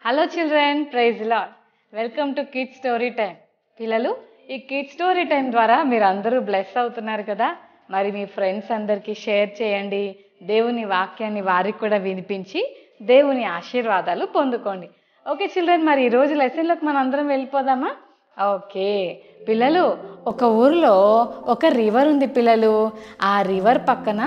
Hello children, praise Lord. Welcome to kids story time. పిల్లలు, ఈ kids story time ద్వారా మీరు అందరూ బ్లెస్ అవుతున్నారు కదా. మరి మీ ఫ్రెండ్స్ అందరికీ షేర్ చేయండి. దేవుని వాక్యాన్ని వారికి కూడా వినిపించి దేవుని ఆశీర్వాదాలు పొందుకోండి. ఓకే చిల్డ్రన్, మరి ఈరోజు లెసన్లోకి మనం అందరం వెళ్ళిపోదామా? ఓకే పిల్లలు, ఒక ఊరిలో ఒక రివర్ ఉంది పిల్లలు. ఆ రివర్ పక్కన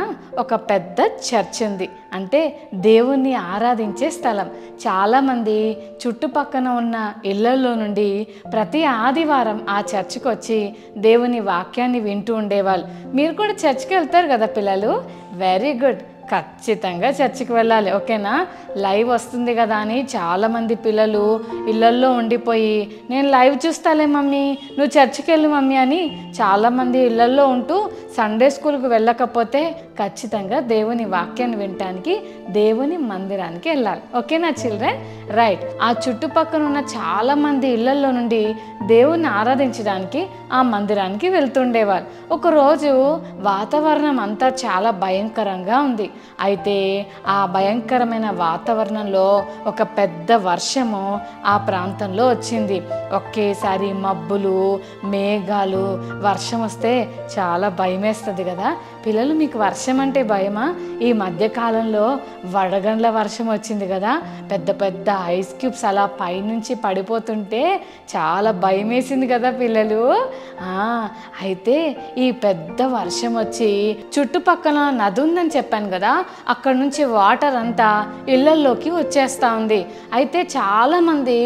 ఒక పెద్ద చర్చ్ ఉంది, అంటే దేవుణ్ణి ఆరాధించే స్థలం. చాలామంది చుట్టుపక్కన ఉన్న ఇళ్లలో నుండి ప్రతి ఆదివారం ఆ చర్చ్కి వచ్చి దేవుని వాక్యాన్ని వింటూ ఉండేవాళ్ళు. మీరు కూడా చర్చ్కి వెళ్తారు కదా పిల్లలు? వెరీ గుడ్, ఖచ్చితంగా చర్చికి వెళ్ళాలి. ఓకేనా? లైవ్ వస్తుంది కదా అని చాలామంది పిల్లలు ఇళ్ళల్లో ఉండిపోయి నేను లైవ్ చూస్తాలే మమ్మీ, నువ్వు చర్చికి వెళ్ళు మమ్మీ అని చాలామంది ఇళ్ళల్లో ఉంటూ సండే స్కూల్కి వెళ్ళకపోతే ఖచ్చితంగా దేవుని వాక్యాన్ని వినటానికి దేవుని మందిరానికి వెళ్ళాలి. ఓకేనా చిల్డ్రన్? రైట్. ఆ చుట్టుపక్కల ఉన్న చాలామంది ఇళ్లల్లో నుండి దేవుణ్ణి ఆరాధించడానికి ఆ మందిరానికి వెళ్తుండేవారు. ఒకరోజు వాతావరణం అంతా చాలా భయంకరంగా ఉంది. అయితే ఆ భయంకరమైన వాతావరణంలో ఒక పెద్ద వర్షము ఆ ప్రాంతంలో వచ్చింది. ఒకేసారి మబ్బులు, మేఘాలు, వర్షం వస్తే చాలా భయం వేస్తుంది కదా పిల్లలు. మీకు వర్షం అంటే భయమా? ఈ మధ్యకాలంలో వడగండ్ల వర్షం వచ్చింది కదా, పెద్ద పెద్ద ఐస్ క్యూబ్స్ అలా పైనుంచి పడిపోతుంటే చాలా భయం వేసింది కదా పిల్లలు. అయితే ఈ పెద్ద వర్షం వచ్చి చుట్టుపక్కల నది ఉందని చెప్పాను కదా, అక్కడ నుంచి వాటర్ అంతా ఇళ్లల్లోకి వచ్చేస్తూ ఉంది. అయితే చాలామంది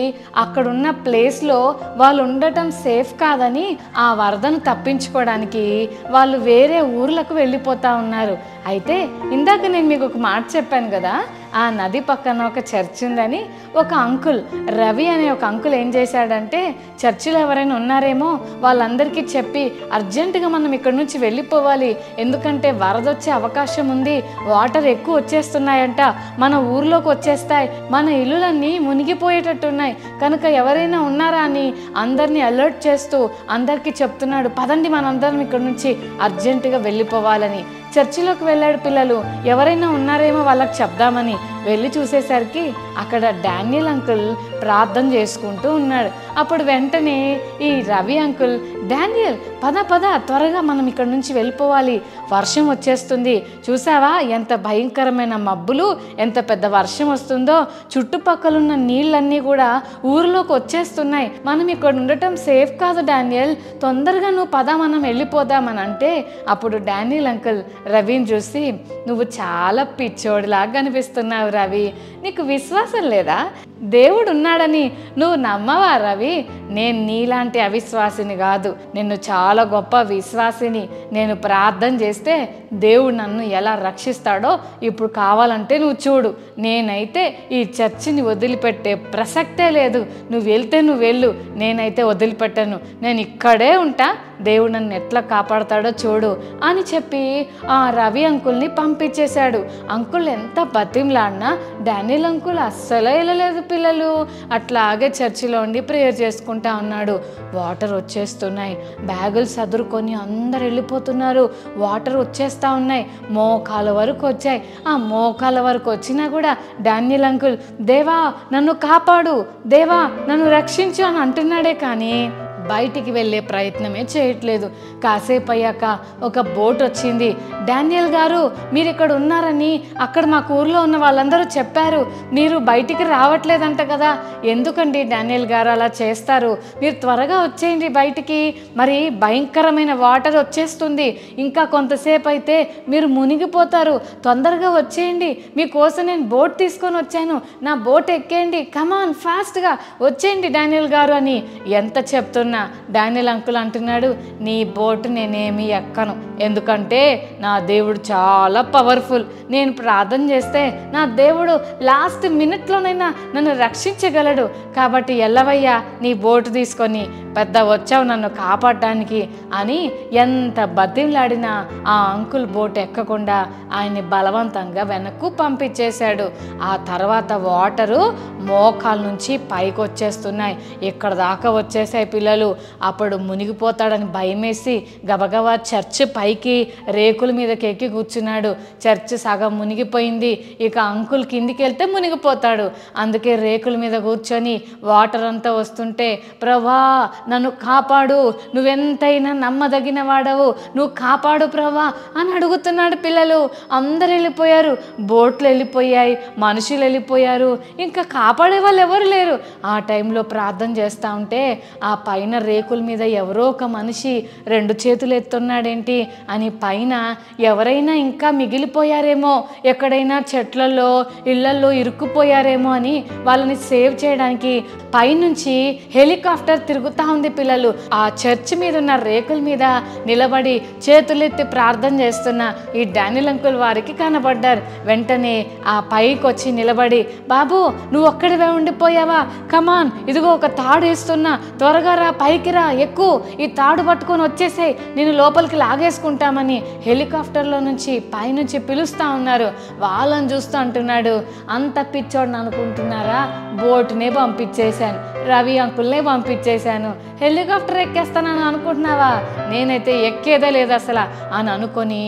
అక్కడున్న ప్లేస్లో వాళ్ళు ఉండటం సేఫ్ కాదని ఆ వరదను తప్పించుకోవడానికి వాళ్ళు వేరే ఊర్లకు వెళ్ళిపోతూ ఉన్నారు. అయితే ఇందాక నేను మీకు ఒక మాట చెప్పాను కదా, ఆ నది పక్కన ఒక చర్చ్ ఉందని. ఒక అంకుల్, రవి అనే ఒక అంకుల్ ఏం చేశాడంటే, చర్చిలో ఎవరైనా ఉన్నారేమో వాళ్ళందరికీ చెప్పి అర్జెంటుగా మనం ఇక్కడి నుంచి వెళ్ళిపోవాలి, ఎందుకంటే వరద వచ్చే అవకాశం ఉంది, వాటర్ ఎక్కువ వచ్చేస్తున్నాయంట, మన ఊర్లోకి వచ్చేస్తాయి, మన ఇల్లులన్నీ మునిగిపోయేటట్టున్నాయి, కనుక ఎవరైనా ఉన్నారా అని అందరినీ అలర్ట్ చేస్తూ అందరికీ చెప్తున్నాడు, పదండి మనందరం ఇక్కడి నుంచి అర్జెంటుగా వెళ్ళిపోవాలని. చర్చిలోకి వెళ్ళాడు పిల్లలు, ఎవరైనా ఉన్నారేమో వాళ్ళకి చెప్దామని. వెళ్ళి చూసేసరికి అక్కడ డానియల్ అంకుల్ ప్రార్థన చేసుకుంటూ ఉన్నాడు. అప్పుడు వెంటనే ఈ రవి అంకుల్, డానియల్ పద పద, త్వరగా మనం ఇక్కడ నుంచి వెళ్ళిపోవాలి, వర్షం వచ్చేస్తుంది, చూసావా ఎంత భయంకరమైన మబ్బులు, ఎంత పెద్ద వర్షం వస్తుందో, చుట్టుపక్కల ఉన్న నీళ్ళన్నీ కూడా ఊరిలోకి వచ్చేస్తున్నాయి, మనం ఇక్కడ ఉండటం సేఫ్ కాదు డానియల్, తొందరగా నువ్వు పద మనం వెళ్ళిపోదామని అంటే, అప్పుడు డానియల్ అంకుల్ రవిని చూసి, నువ్వు చాలా పిచ్చోడిలాగా కనిపిస్తున్నావు రవి, నీకు విశ్వాసం లేదా? దేవుడు ఉన్నాడని నువ్వు నమ్మవా రవి? నేను నీలాంటి అవిశ్వాసిని కాదు, నిన్ను చాలా గొప్ప విశ్వాసిని. నేను ప్రార్థన చేస్తే దేవుడు నన్ను ఎలా రక్షిస్తాడో ఇప్పుడు కావాలంటే నువ్వు చూడు. నేనైతే ఈ చర్చిని వదిలిపెట్టే ప్రసక్తే లేదు, నువ్వు వెళ్తే నువ్వు వెళ్ళు, నేనైతే వదిలిపెట్టను, నేను ఇక్కడే ఉంటా, దేవుడు నన్ను ఎట్లా కాపాడతాడో చూడు అని చెప్పి ఆ రవి అంకుల్ని పంపించేశాడు. అంకుల్ ఎంత బతిమలాడినా డానియల్ అంకుల్ అస్సలు వెళ్ళలేదు పిల్లలు. అట్లాగే చర్చిలో ఉండి ప్రేయర్ చేసుకుంటా ఉన్నాడు. వాటర్ వచ్చేస్తున్నాయి, బ్యాగులు సదురుకొని అందరు వెళ్ళిపోతున్నారు, వాటర్ వచ్చేస్తూ ఉన్నాయి, మోకాల వరకు వచ్చాయి. ఆ మోకాల వరకు వచ్చినా కూడా డానియల్ అంకుల్, దేవా నన్ను కాపాడు, దేవా నన్ను రక్షించు అని అంటున్నాడే కానీ బయటికి వెళ్ళే ప్రయత్నమే చేయట్లేదు. కాసేపు అయ్యాక ఒక బోట్ వచ్చింది. డానియల్ గారు మీరు ఇక్కడ ఉన్నారని అక్కడ మా ఊర్లో ఉన్న వాళ్ళందరూ చెప్పారు, మీరు బయటికి రావట్లేదంట కదా, ఎందుకండి డానియల్ గారు అలా చేస్తారు, మీరు త్వరగా వచ్చేయండి బయటికి, మరి భయంకరమైన వాటర్ వచ్చేస్తుంది, ఇంకా కొంతసేపు అయితే మీరు మునిగిపోతారు, తొందరగా వచ్చేయండి, మీకోసం నేను బోట్ తీసుకొని వచ్చాను, నా బోట్ ఎక్కేయండి, కమాన్ ఫాస్ట్గా వచ్చేయండి డానియల్ గారు అని ఎంత చెప్తున్నా డానియల్ అంకుల్ అంటున్నాడు, నీ బోటు నేనేమి ఎక్కను, ఎందుకంటే నా దేవుడు చాలా పవర్ఫుల్, నేను ప్రార్థన చేస్తే నా దేవుడు లాస్ట్ మినిట్లోనైనా నన్ను రక్షించగలడు, కాబట్టి ఎల్లవయ్యా నీ బోటు తీసుకొని, పెద్ద వచ్చావు నన్ను కాపాడటానికి అని ఎంత బతిమలాడినా ఆ అంకుల్ బోట్ ఎక్కకుండా ఆయన్ని బలవంతంగా వెనక్కు పంపించేశాడు. ఆ తర్వాత వాటరు మోకాల నుంచి పైకి వచ్చేస్తున్నాయి, ఇక్కడ దాకా వచ్చేసాయి పిల్లలు. పిల్లలు. అప్పుడు మునిగిపోతాడని భయమేసి గబగబా చర్చ్ పైకి రేకుల మీదకి ఎక్కి కూర్చున్నాడు. చర్చ్ సగం మునిగిపోయింది. ఇక అంకుల్ కిందికి వెళ్తే మునిగిపోతాడు. అందుకే రేకుల మీద కూర్చొని వాటర్ అంతా వస్తుంటే, ప్రభా నన్ను కాపాడు, నువ్వెంతైనా నమ్మదగిన వాడవు, నువ్వు కాపాడు ప్రభా అని అడుగుతున్నాడు. పిల్లలు అందరు వెళ్ళిపోయారు, బోట్లు వెళ్ళిపోయాయి, మనుషులు వెళ్ళిపోయారు, ఇంకా కాపాడే వాళ్ళు ఎవరు లేరు. ఆ టైంలో ప్రార్థన చేస్తూ ఉంటే ఆ పైన రేకుల మీద ఎవరో ఒక మనిషి 2 చేతులు ఎత్తున్నాడేంటి అని పైన ఎవరైనా ఇంకా మిగిలిపోయారేమో, ఎక్కడైనా చెట్లలో ఇళ్లలో ఇరుక్కుపోయారేమో అని వాళ్ళని సేవ్ చేయడానికి పైనుంచి హెలికాప్టర్ తిరుగుతూ ఉంది. పిల్లలు ఆ చర్చ్ మీద ఉన్న రేకుల మీద నిలబడి చేతులెత్తి ప్రార్థన చేస్తున్న ఈ డానియల్ అంకుల్ వారికి కనబడ్డారు. వెంటనే ఆ పైకి వచ్చి నిలబడి, బాబు నువ్వు ఒక్కడివే ఉండిపోయావా, కమాన్ ఇదిగో ఒక తాడు వేస్తున్నా, త్వరగా రా, పైకి రా, ఎక్కువ, ఈ తాడు పట్టుకొని వచ్చేసే, నేను లోపలికి లాగేసుకుంటామని హెలికాప్టర్లో నుంచి పైనుంచి పిలుస్తూ ఉన్నారు. వాళ్ళని చూస్తూ అంటున్నాడు, అంత పిచ్చోడిని అనుకుంటున్నారా, బోటునే పంపించేశాను, రవి అంకుల్నే పంపించేశాను, హెలికాప్టర్ ఎక్కేస్తానని అనుకుంటున్నావా, నేనైతే ఎక్కేదే లేదు అసలు అని అనుకొని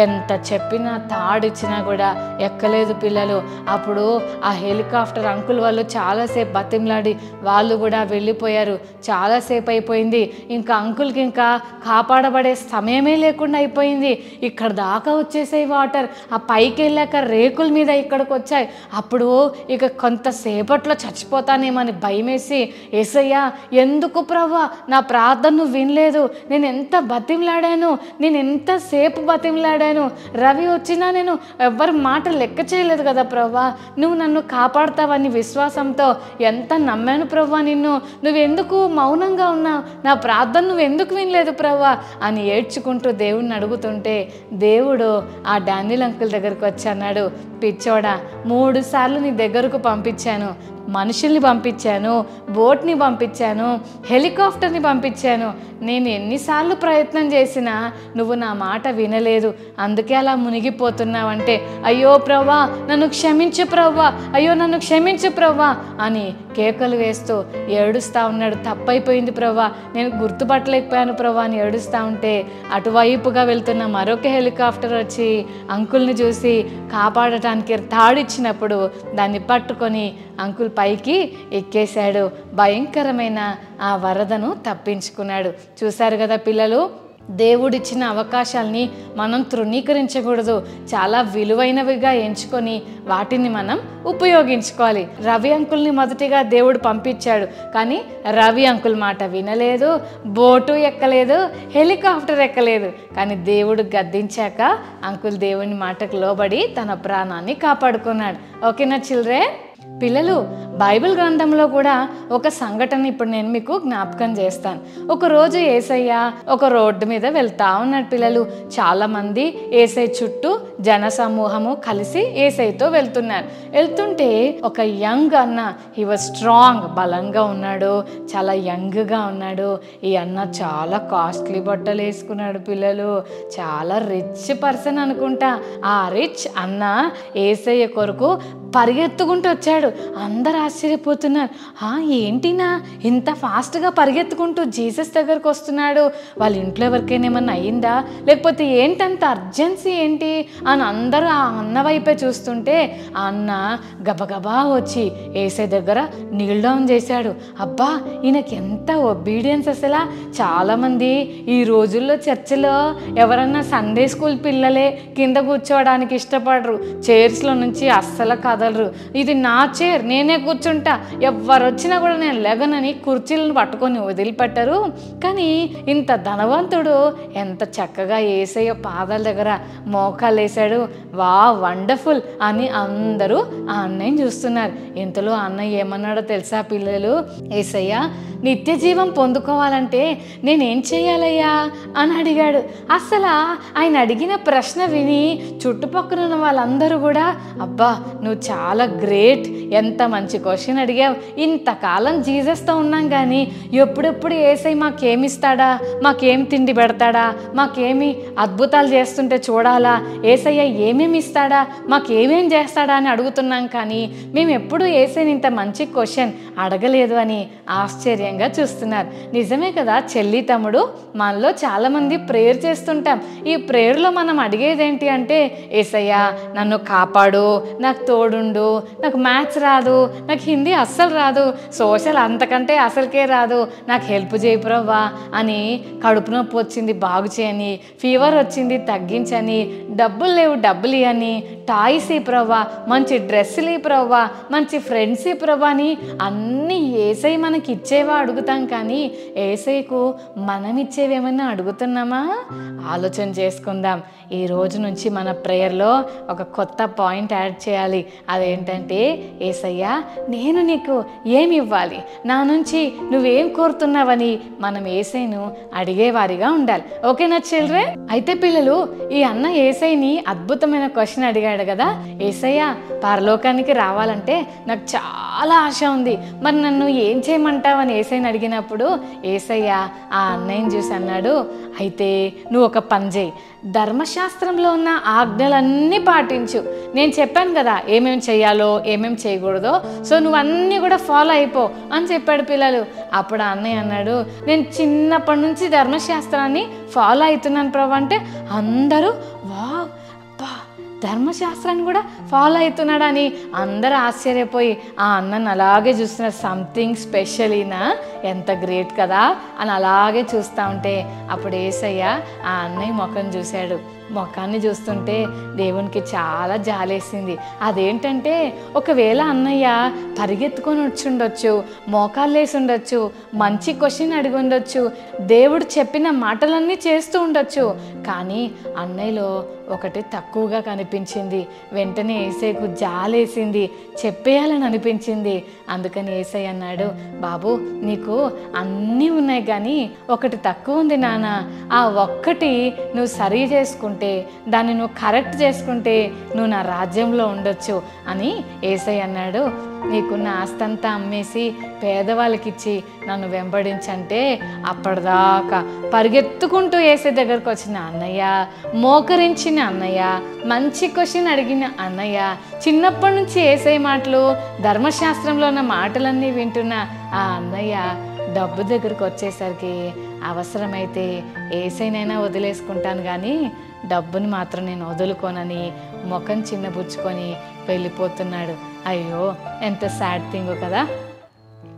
ఎంత చెప్పినా తాడిచ్చినా కూడా ఎక్కలేదు పిల్లలు. అప్పుడు ఆ హెలికాప్టర్ అంకుల్ వాళ్ళు చాలాసేపు బతిమలాడి వాళ్ళు కూడా వెళ్ళిపోయారు. చాలాసేపు అయిపోయింది, ఇంకా అంకుల్కి ఇంకా కాపాడబడే సమయమే లేకుండా అయిపోయింది. ఇక్కడ దాకా వచ్చేసాయి వాటర్, ఆ పైకి వెళ్ళాక రేకుల మీద ఇక్కడికి వచ్చాయి. అప్పుడు ఇక కొంతసేపట్లో చచ్చిపోతానేమని భయమేసి, యేసయ్యా ఎందుకు ప్రభా నా ప్రార్థన నువ్వు వినలేదు, నేను ఎంత బతిమలాడాను, నేను ఎంతసేపు బతిమలాడాను, రవి వచ్చినా నేను ఎవ్వరి మాట లెక్క చేయలేదు కదా ప్రభా, నువ్వు నన్ను కాపాడతావని విశ్వాసంతో ఎంత నమ్మాను ప్రభా నిన్ను, నువ్వెందుకు మౌనంగా ఉన్నావు, నా ప్రార్థన నువ్వు ఎందుకు వినలేదు ప్రభా అని ఏడ్చుకుంటూ దేవుడిని అడుగుతుంటే దేవుడు ఆ డానియల్ అంకుల్ దగ్గరికి వచ్చి అన్నాడు, పిచ్చోడా 3 సార్లు నీ దగ్గరకు పంపించాను, మనుషుల్ని పంపించాను, బోట్ని పంపించాను, హెలికాప్టర్ని పంపించాను, నేను ఎన్నిసార్లు ప్రయత్నం చేసినా నువ్వు నా మాట వినలేదు, అందుకే అలా మునిగిపోతున్నావంటే, అయ్యో ప్రభా నన్ను క్షమించు ప్రభా, అయ్యో నన్ను క్షమించు ప్రభా అని కేకలు వేస్తూ ఏడుస్తూ ఉన్నాడు. తప్పైపోయింది ప్రభా, నేను గుర్తుపట్టలేకపోయాను ప్రభా అని ఏడుస్తూ ఉంటే అటువైపుగా వెళ్తున్న మరొక హెలికాప్టర్ వచ్చి అంకుల్ని చూసి కాపాడటానికి తాడిచ్చినప్పుడు దాన్ని పట్టుకొని అంకుల్ పైకి ఎక్కేశాడు. భయంకరమైన ఆ వరదను తప్పించుకున్నాడు. చూశారు కదా పిల్లలు, దేవుడిచ్చిన అవకాశాలని మనం తృణీకరించకూడదు, చాలా విలువైనవిగా ఎంచుకొని వాటిని మనం ఉపయోగించుకోవాలి. రవి అంకుల్ని మొదటిగా దేవుడు పంపించాడు, కానీ రవి అంకుల్ మాట వినలేదు, బోటు ఎక్కలేదు, హెలికాప్టర్ ఎక్కలేదు. కానీ దేవుడు గద్దించాక అంకుల్ దేవుని మాటకు లోబడి తన ప్రాణాన్ని కాపాడుకున్నాడు. ఓకేనా చిల్డ్రన్? పిల్లలు, బైబిల్ గ్రంథంలో కూడా ఒక సంఘటన ఇప్పుడు నేను మీకు జ్ఞాపకం చేస్తాను. ఒకరోజు యేసయ్య ఒక రోడ్డు మీద వెళ్తా ఉన్నాడు. పిల్లలు, చాలామంది యేసయ్య చుట్టూ జన సమూహము కలిసి యేసయ్యతో వెళ్తున్నారు. వెళ్తుంటే ఒక యంగ్ అన్న, హీ వాజ్ స్ట్రాంగ్, బలంగా ఉన్నాడు, చాలా యంగ్గా ఉన్నాడు. ఈ అన్న చాలా కాస్ట్లీ బట్టలు వేసుకున్నాడు. పిల్లలు, చాలా రిచ్ పర్సన్ అనుకుంటా. ఆ రిచ్ అన్న యేసయ్య కొరకు పరిగెత్తుకుంటూ వచ్చాడు. అందరు ఆశ్చర్యపోతున్నారు, ఏంటినా ఇంత ఫాస్ట్గా పరిగెత్తుకుంటూ జీసస్ దగ్గరకు వస్తున్నాడు, వాళ్ళ ఇంట్లో ఎవరికైనా ఏమన్నా అయ్యిందా, లేకపోతే ఏంటంత అర్జెన్సీ ఏంటి అని అందరూ ఆ అన్న వైపే చూస్తుంటే ఆ అన్న గబగబా వచ్చి యేసయ్య దగ్గర నీల్ డౌన్ చేశాడు. అబ్బా, ఈయనకి ఎంత ఒబీడియన్స్ అసలు. చాలామంది ఈ రోజుల్లో చర్చిలో ఎవరన్నా సండే స్కూల్ పిల్లలే కింద కూర్చోవడానికి ఇష్టపడరు, చైర్స్లో నుంచి అస్సలు కదలరు. ఇది నా చైర్, నేనే కూర్చుంటా, ఎవరు వచ్చినా కూడా నేను లెగనని కుర్చీలను పట్టుకొని వదిలిపెట్టరు. కానీ ఇంత ధనవంతుడు ఎంత చక్కగా యేసయ్య పాదాల దగ్గర మోకాలు వేసాడు. వా వండర్ఫుల్ అని అందరూ ఆ అన్నయ్యని చూస్తున్నారు. ఇంతలో అన్నయ్య ఏమన్నాడో తెలుసా పిల్లలు? యేసయ్య, నిత్య జీవం పొందుకోవాలంటే నేనేం చేయాలయ్యా అని అడిగాడు. అసలు ఆయన అడిగిన ప్రశ్న విని చుట్టుపక్కల ఉన్న వాళ్ళందరూ కూడా, అబ్బా నువ్వు చాలా గ్రేట్, ఎంత మంచి క్వశ్చన్ అడిగావు. ఇంతకాలం జీసస్తో ఉన్నాం కానీ ఎప్పుడెప్పుడు యేసయ్య మాకేమిస్తాడా, మాకేం తిండి పెడతాడా, మాకేమి అద్భుతాలు చేస్తుంటే చూడాలా, యేసయ్య ఏమేమి ఇస్తాడా, మాకేమేం చేస్తాడా అని అడుగుతున్నాం. కానీ మేము ఎప్పుడు యేసయ్యని ఇంత మంచి క్వశ్చన్ అడగలేదు అని ఆశ్చర్యంగా చూస్తున్నారు. నిజమే కదా చెల్లి తమ్ముడు, మనలో చాలామంది ప్రేయర్ చేస్తుంటాం. ఈ ప్రేయర్లో మనం అడిగేది ఏంటి అంటే, యేసయ్య నన్ను కాపాడు, నాకు తోడుండు, నాకు మ్యాథ్స్ రాదు, నాకు హిందీ అస్సలు రాదు, సోషల్ అంతకంటే అసలుకే రాదు, నాకు హెల్ప్ చేయి ప్రభువా అని, కడుపు నొప్పి వచ్చింది బాగు చేయని, ఫీవర్ వచ్చింది తగ్గించని, డబ్బులు లేవు డబ్బులు ఇవ్వని, టాయ్స్ ఈ ప్రభువా, మంచి డ్రెస్సులు ఈ ప్రభువా, మంచి ఫ్రెండ్స్ ఈ ప్రభువా అని అన్నీ యేసయ్య మనకి ఇచ్చేవా అడుగుతాం. కానీ యేసయ్యకు మనం ఇచ్చేవేమన్నా అడుగుతున్నామా? ఆలోచన చేసుకుందాం. ఈ రోజు నుంచి మన ప్రేయర్లో ఒక కొత్త పాయింట్ యాడ్ చేయాలి. అదేంటంటే, యేసయ్య నేను నీకు ఏమి ఇవ్వాలి, నా నుంచి నువ్వేం కోరుతున్నావని మనం యేసయ్యను అడిగేవారిగా ఉండాలి. ఓకేనా చిల్డ్రన్? అయితే పిల్లలు, ఈ అన్న యేసయ్యని అద్భుతమైన క్వశ్చన్ అడిగాడు కదా, యేసయ్య పరలోకానికి రావాలంటే నాకు చాలా ఆశ ఉంది, మరి నన్ను ఏం చేయమంటావని యేసయ్యని అడిగినప్పుడు యేసయ్య ఆ అన్నయ్యని చూసి అన్నాడు, అయితే నువ్వు ఒక పని చేయి, ధర్మశాస్త్రంలో ఉన్న ఆజ్ఞలన్నీ పాటించు. నేను చెప్పాను కదా ఏమేమి చేయాలో ఏమేమి చేయకూడదో, సో నువ్వు అన్నీ కూడా ఫాలో అయిపో అని చెప్పాడు పిల్లలు. అప్పుడు ఆ అన్నయ్య అన్నాడు, నేను చిన్నప్పటి నుంచి ధర్మశాస్త్రాన్ని ఫాలో అవుతున్నాను ప్రభు అంటే అందరూ వావ్ అబ్బా ధర్మశాస్త్రాన్ని కూడా ఫాలో అవుతున్నాడని అందరూ ఆశ్చర్యపోయి ఆ అన్నను అలాగే చూస్తున్నారు. సంథింగ్ స్పెషల్ ఈయన, ఎంత గ్రేట్ కదా అని అలాగే చూస్తూ ఉంటే అప్పుడు యేసయ్య ఆ అన్నయ్య ముఖం చూశాడు. ముఖాన్ని చూస్తుంటే దేవునికి చాలా జాలేసింది. అదేంటంటే, ఒకవేళ అన్నయ్య పరిగెత్తుకొని వచ్చి ఉండొచ్చు, మోకాళ్ళు వేసి ఉండొచ్చు, మంచి క్వశ్చన్ అడిగి ఉండొచ్చు, దేవుడు చెప్పిన మాటలన్నీ చేస్తూ ఉండొచ్చు, కానీ అన్నయ్యలో ఒకటి తక్కువగా కనిపించింది. వెంటనే యేసయ్యకు జాలేసింది, చెప్పేయాలని అనిపించింది. అందుకని యేసయ్య అన్నాడు, బాబు నీకు అన్నీ ఉన్నాయి కానీ ఒకటి తక్కువ ఉంది నాన్న, ఆ ఒక్కటి నువ్వు సరి చేసుకుంటే, దాన్ని నువ్వు కరెక్ట్ చేసుకుంటే నువ్వు నా రాజ్యంలో ఉండొచ్చు అని యేసయ్య అన్నాడు. నీకున్న ఆస్తంతా అమ్మేసి పేదవాళ్ళకి ఇచ్చి నన్ను వెంబడించంటే అప్పటిదాకా పరిగెత్తుకుంటూ యేసయ్య దగ్గరకు వచ్చిన అన్నయ్య, మోకరించిన అన్నయ్య, మంచి క్వశ్చన్ అడిగిన అన్నయ్య, చిన్నప్పటి నుంచి యేసయ్య మాటలు ధర్మశాస్త్రంలో ఉన్న మాటలన్నీ వింటున్న ఆ అన్నయ్య డబ్బు దగ్గరకు వచ్చేసరికి అవసరమైతే యేసయ్యనైనా వదిలేసుకుంటాను కానీ డబ్బుని మాత్రం నేను వదులుకోనని ముఖం చిన్నబుచ్చుకొని వెళ్ళిపోతున్నాడు. అయ్యో ఎంత సాడ్ థింగ్ కదా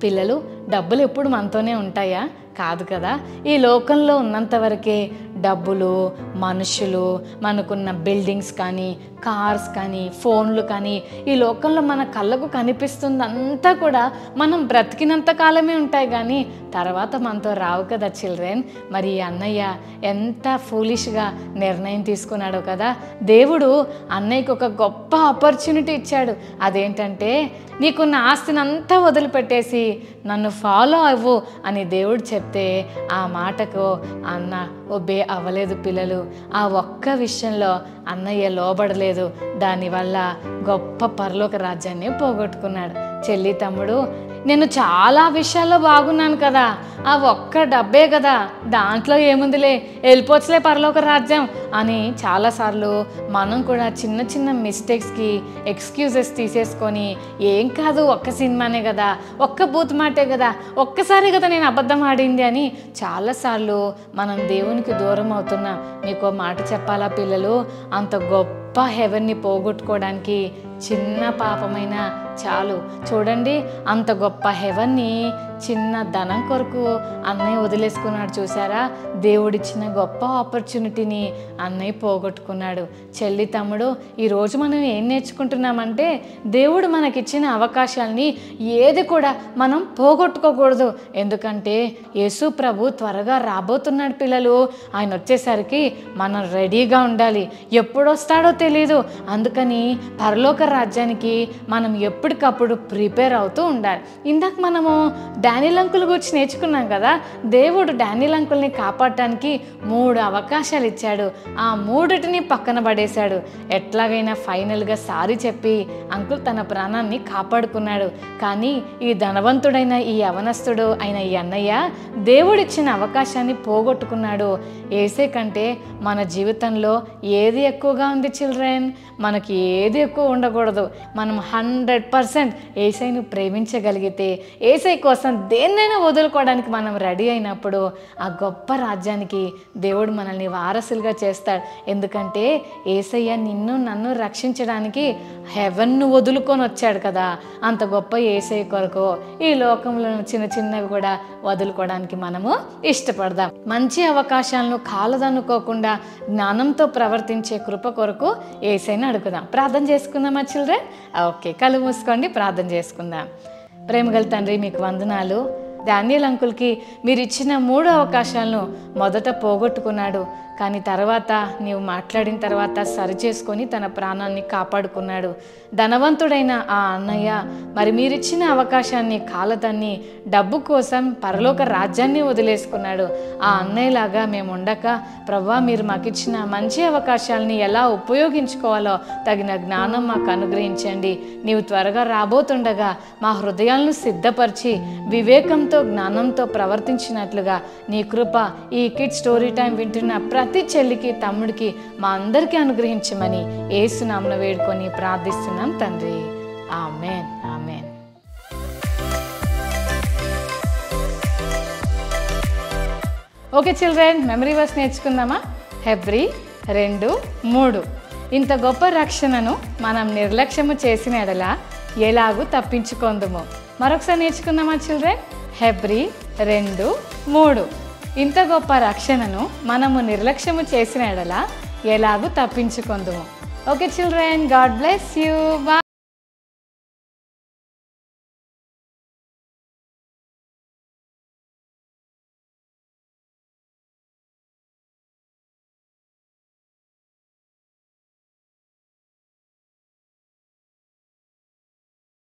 పిల్లలు. డబ్బులు ఎప్పుడు మనతోనే ఉంటాయా? కాదు కదా. ఈ లోకంలో ఉన్నంత వరకే డబ్బులు, మనుషులు, మనకున్న బిల్డింగ్స్ కానీ, కార్స్ కానీ, ఫోన్లు కానీ, ఈ లోకంలో మన కళ్ళకు కనిపిస్తుందంతా కూడా మనం బ్రతికినంత కాలమే ఉంటాయి కానీ తర్వాత మనతో రావు కదా చిల్డ్రన్. మరి ఈ అన్నయ్య ఎంత ఫూలిష్గా నిర్ణయం తీసుకున్నాడో కదా. దేవుడు అన్నయ్యకు ఒక గొప్ప ఆపర్చునిటీ ఇచ్చాడు. అదేంటంటే, నీకున్న ఆస్తిని అంతా వదిలిపెట్టేసి నన్ను ఫాలో అవ్వు అని దేవుడు చెప్తే ఆ మాటకు అన్న ఒబే అవ్వలేదు పిల్లలు. ఆ ఒక్క విషయంలో అన్నయ్య లోబడలేదు. దానివల్ల గొప్ప పరలోక రాజ్యాన్ని పోగొట్టుకున్నాడు. చెల్లి తమ్ముడు, నేను చాలా విషయాల్లో బాగున్నాను కదా, ఆ ఒక్క డబ్బే కదా, దాంట్లో ఏముందిలే, వెళ్ళిపోవచ్చులే పరలోక రాజ్యం అని చాలాసార్లు మనం కూడా చిన్న చిన్న మిస్టేక్స్కి ఎక్స్క్యూజెస్ తీసేసుకొని, ఏం కాదు ఒక్క సినిమానే కదా, ఒక్క బూత్ మాటే కదా, ఒక్కసారి కదా నేను అబద్ధం ఆడింది అని చాలాసార్లు మనం దేవునికి దూరం అవుతున్నాం. మీకు మాట చెప్పాలా పిల్లలు, అంత గొప్ప హెవెన్ని పోగొట్టుకోవడానికి చిన్న పాపమైన చాలు. చూడండి, అంత గొప్ప హెవెన్ని చిన్న ధనం కొరకు అన్నయ్య వదిలేసుకున్నాడు. చూసారా, దేవుడిచ్చిన గొప్ప ఆపర్చునిటీని అన్నయ్య పోగొట్టుకున్నాడు. చెల్లి తమ్ముడు, ఈరోజు మనం ఏం నేర్చుకుంటున్నామంటే, దేవుడు మనకిచ్చిన అవకాశాలని ఏది కూడా మనం పోగొట్టుకోకూడదు. ఎందుకంటే యేసు ప్రభు త్వరగా రాబోతున్నాడు పిల్లలు. ఆయన వచ్చేసరికి మనం రెడీగా ఉండాలి. ఎప్పుడు వస్తాడో తెలీదు. అందుకని పరలోక రాజ్యానికి మనం ఎప్పటికప్పుడు ప్రిపేర్ అవుతూ ఉండాలి. ఇందాక మనము డానియల్ అంకుల్ గురించి నేర్చుకున్నాం కదా. దేవుడు డానియల్ అంకుల్ని కాపాడటానికి 3 అవకాశాలు ఇచ్చాడు. ఆ 3టిని పక్కన పడేశాడు. ఎట్లాగైనా ఫైనల్గా సారీ చెప్పి అంకుల్ తన ప్రాణాన్ని కాపాడుకున్నాడు. కానీ ఈ ధనవంతుడైన ఈ యవనస్తుడు అయిన ఈ అన్నయ్య దేవుడిచ్చిన అవకాశాన్ని పోగొట్టుకున్నాడు. యేసే కంటే మన జీవితంలో ఏది ఎక్కువగా ఉంది చిల్డ్రన్? మనకి ఏది ఎక్కువ ఉండకూడదు. మనం 100% యేసయ్యను ప్రేమించగలిగితే, యేసయ్య కోసం దేన్నైనా వదులుకోవడానికి మనం రెడీ అయినప్పుడు ఆ గొప్ప రాజ్యానికి దేవుడు మనల్ని వారసులుగా చేస్తాడు. ఎందుకంటే యేసయ్య నిన్ను నన్ను రక్షించడానికి హెవెన్ను వదులుకొని వచ్చాడు కదా. అంత గొప్ప యేసయ్య కొరకు ఈ లోకంలో చిన్న చిన్నవి కూడా వదులుకోవడానికి మనము ఇష్టపడదాం. మంచి అవకాశాలను కాలదనుకోకుండా జ్ఞానంతో ప్రవర్తించే కృప కొరకు యేసయ్యను అడుగుదాం. ప్రార్థన చేసుకుందామా చిల్డ్రన్? ఓకే, కళ్ళు మూసుకోండి, ప్రార్థన చేసుకుందాం. ప్రేమగల తండ్రి, మీకు వందనాలు. డానియల్ అంకుల్కి మీరు ఇచ్చిన 3 అవకాశాలను మొదట పోగొట్టుకున్నాడు. కానీ తర్వాత నీవు మాట్లాడిన తర్వాత సరిచేసుకొని తన ప్రాణాన్ని కాపాడుకున్నాడు. ధనవంతుడైన ఆ అన్నయ్య మరి మీరిచ్చిన అవకాశాన్ని కాలతన్ని డబ్బు కోసం పరలోక రాజ్యాన్ని వదిలేసుకున్నాడు. ఆ అన్నయ్యలాగా మేము ఉండక ప్రభువా, మీరు మాకు ఇచ్చిన మంచి అవకాశాలని ఎలా ఉపయోగించుకోవాలో తగిన జ్ఞానం మాకు అనుగ్రహించండి. నీవు త్వరగా రాబోతుండగా మా హృదయాలను సిద్ధపరిచి వివేకంతో జ్ఞానంతో ప్రవర్తించినట్లుగా నీ కృప ఈ కిడ్స్ స్టోరీ టైం వింటున్న ప్రతి చెల్లికి తమ్ముడికి మా అందరికీ అనుగ్రహించమని యేసు నామమున వేడుకొని ప్రార్థిస్తున్నాం తండ్రి. ఆమేన్, ఆమేన్. ఓకే చిల్డ్రన్, మెమరీ వర్స్ నేర్చుకుందామా? హెబ్రీ 2:3. ఇంత గొప్ప రక్షణను మనం నిర్లక్ష్యము చేసిన ఎడల ఎలాగూ తప్పించుకొందుము. మరొకసారి నేర్చుకుందామా చిల్డ్రన్? హెబ్రీ 2:3. ఇంత గొప్ప రక్షణను మనము నిర్లక్ష్యము చేసిన ఎడల ఎలాగూ తప్పించుకొందుము. Okay children, God bless you. Bye.